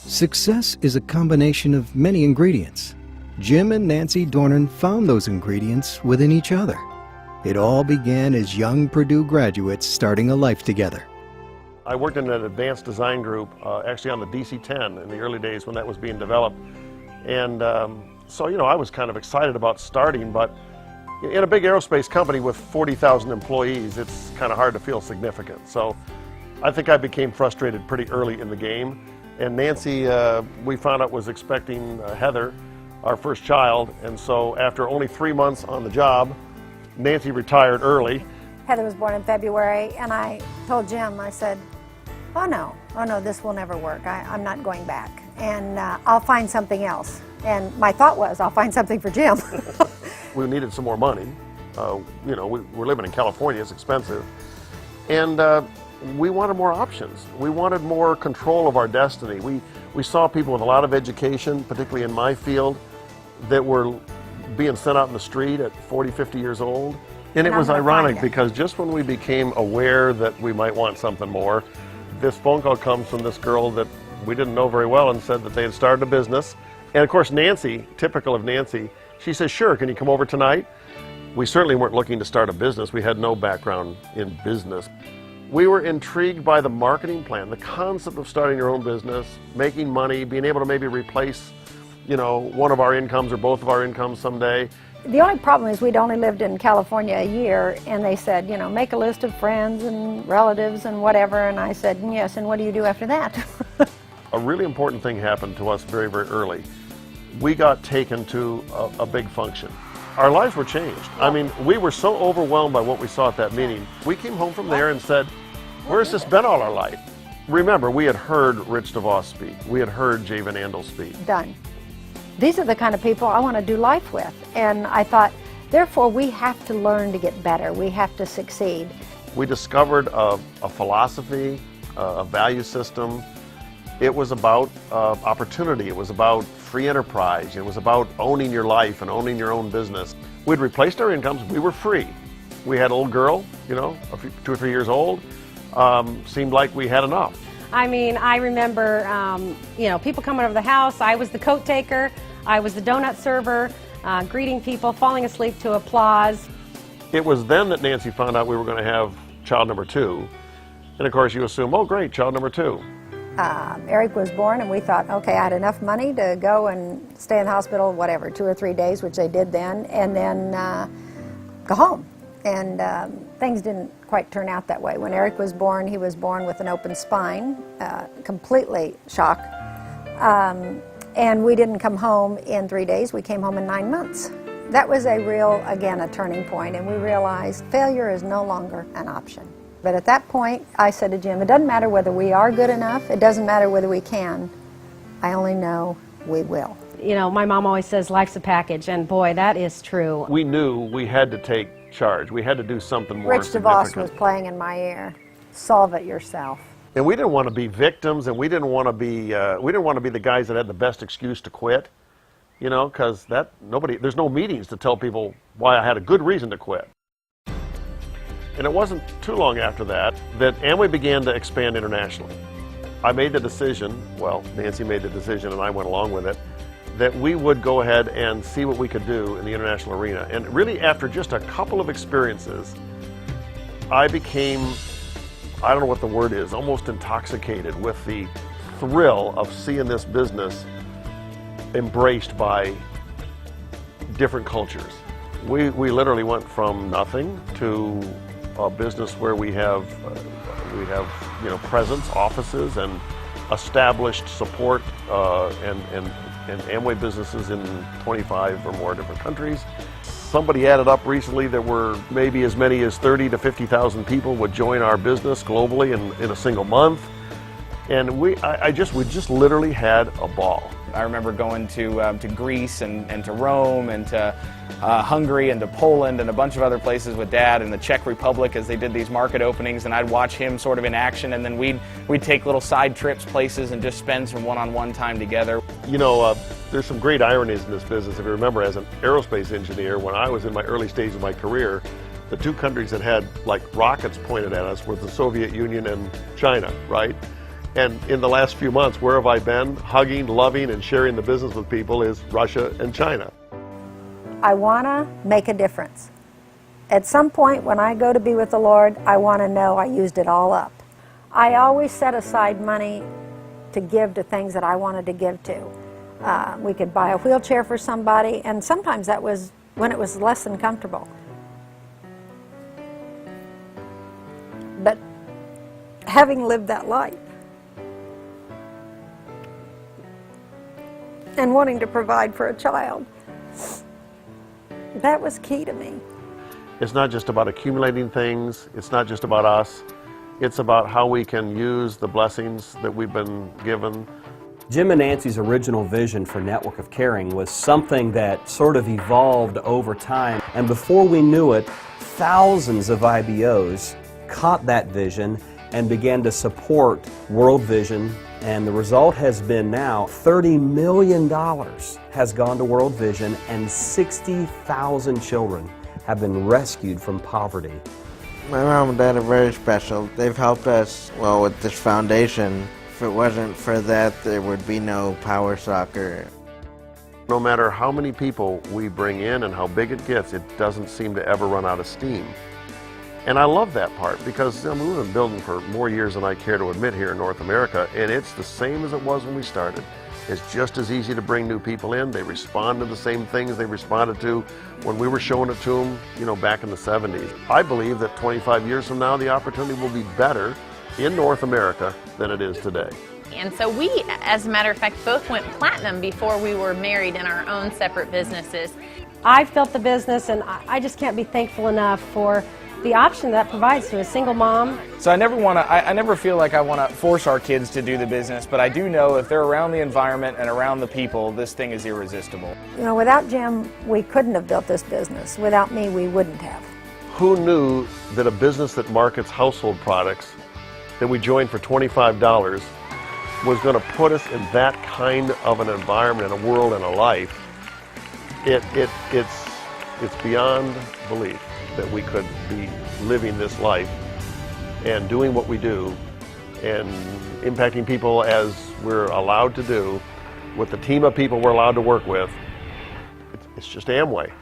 Success is a combination of many ingredients. Jim and Nancy Dornan found those ingredients within each other. It all began as young Purdue graduates starting a life together. I worked in an advanced design group, actually on the DC-10 in the early days when that was being developed. And so, I was kind of excited about starting, but in a big aerospace company with 40,000 employees, it's kind of hard to feel significant. So I think I became frustrated pretty early in the game. And Nancy, we found out, was expecting Heather, our first child. And so after only 3 months on the job, Nancy retired early. Heather was born in February, and I told Jim, I said, oh no, this will never work. I'm not going back, and I'll find something else. And my thought was, I'll find something for Jim. We needed some more money. We're living in California, it's expensive. And we wanted more options. We wanted more control of our destiny. We saw people with a lot of education, particularly in my field, that were being sent out in the street at 40, 50 years old. And it was ironic because just when we became aware that we might want something more, this phone call comes from this girl that we didn't know very well and said that they had started a business. And of course, Nancy, typical of Nancy, she says, sure, can you come over tonight? We certainly weren't looking to start a business. We had no background in business. We were intrigued by the marketing plan, the concept of starting your own business, making money, being able to maybe replace, one of our incomes or both of our incomes someday. The only problem is we'd only lived in California a year, and they said, make a list of friends and relatives and whatever, and I said, yes, and what do you do after that? A really important thing happened to us very, very early. We got taken to a big function. Our lives were changed. I mean, we were so overwhelmed by what we saw at that meeting. We came home from there and said, where's this been all our life? Remember, we had heard Rich DeVos speak. We had heard Jay Van Andel speak. Done. These are the kind of people I want to do life with. And I thought, therefore, we have to learn to get better. We have to succeed. We discovered a philosophy, a value system. It was about opportunity. It was about free enterprise. It was about owning your life and owning your own business. We'd replaced our incomes. We were free. We had a little girl, 2 or 3 years old. Seemed like we had enough. I mean, I remember, people coming over the house. I was the coat taker. I was the donut server, greeting people, falling asleep to applause. It was then that Nancy found out we were going to have child number 2. And of course you assume, oh great, child number 2. Eric was born, and we thought, okay, I had enough money to go and stay in the hospital, 2 or 3 days, which they did then, and then go home. And things didn't quite turn out that way. When Eric was born, he was born with an open spine, completely shock. And we didn't come home in 3 days. We came home in 9 months. That was a turning point, and we realized failure is no longer an option. But at that point, I said to Jim, it doesn't matter whether we are good enough. It doesn't matter whether we can. I only know we will. My mom always says life's a package, and boy, that is true. We knew we had to take charge. We had to do something more Rich significant. DeVos was playing in my ear. Solve it yourself. And we didn't want to be victims, and we didn't want to be the guys that had the best excuse to quit. Because there's no meetings to tell people why I had a good reason to quit. And it wasn't too long after that Amway began to expand internationally. I made the decision, Nancy made the decision and I went along with it, that we would go ahead and see what we could do in the international arena. And really after just a couple of experiences, I became, I don't know what the word is, almost intoxicated with the thrill of seeing this business embraced by different cultures. We literally went from nothing to a business where we have presence, offices, and established support and Amway businesses in 25 or more different countries. Somebody added up recently there were maybe as many as 30 to 50,000 people would join our business globally in a single month. And we just literally had a ball. I remember going to Greece and to Rome and to Hungary and to Poland and a bunch of other places with Dad, and the Czech Republic as they did these market openings, and I'd watch him sort of in action, and then we'd take little side trips places and just spend some one-on-one time together. There's some great ironies in this business. If you remember, as an aerospace engineer, when I was in my early stage of my career, the two countries that had like rockets pointed at us were the Soviet Union and China, right? And in the last few months, where have I been? Hugging, loving, and sharing the business with people is Russia and China. I want to make a difference. At some point when I go to be with the Lord, I want to know I used it all up. I always set aside money to give to things that I wanted to give to. We could buy a wheelchair for somebody, and sometimes that was when it was less than comfortable. But having lived that life and wanting to provide for a child, that was key to me. It's not just about accumulating things. It's not just about us. It's about how we can use the blessings that we've been given. Jim and Nancy's original vision for Network of Caring was something that sort of evolved over time. And before we knew it, thousands of IBOs caught that vision and began to support World Vision. And the result has been now $30 million has gone to World Vision, and 60,000 children have been rescued from poverty. My mom and dad are very special. They've helped us, well, with this foundation. If it wasn't for that, there would be no Power Soccer. No matter how many people we bring in and how big it gets, it doesn't seem to ever run out of steam. And I love that part because we've been building for more years than I care to admit here in North America, and it's the same as it was when we started. It's just as easy to bring new people in. They respond to the same things they responded to when we were showing it to them, back in the 70s. I believe that 25 years from now, the opportunity will be better in North America than it is today. And so we, as a matter of fact, both went platinum before we were married in our own separate businesses. I've built the business, and I just can't be thankful enough for the option that provides to a single mom. So I never feel like I want to force our kids to do the business, but I do know if they're around the environment and around the people, this thing is irresistible. Without Jim, we couldn't have built this business. Without me, we wouldn't have. Who knew that a business that markets household products that we joined for $25 was going to put us in that kind of an environment, and a world, and a life? It's beyond belief that we could be living this life and doing what we do and impacting people as we're allowed to do with the team of people we're allowed to work with. It's just Amway.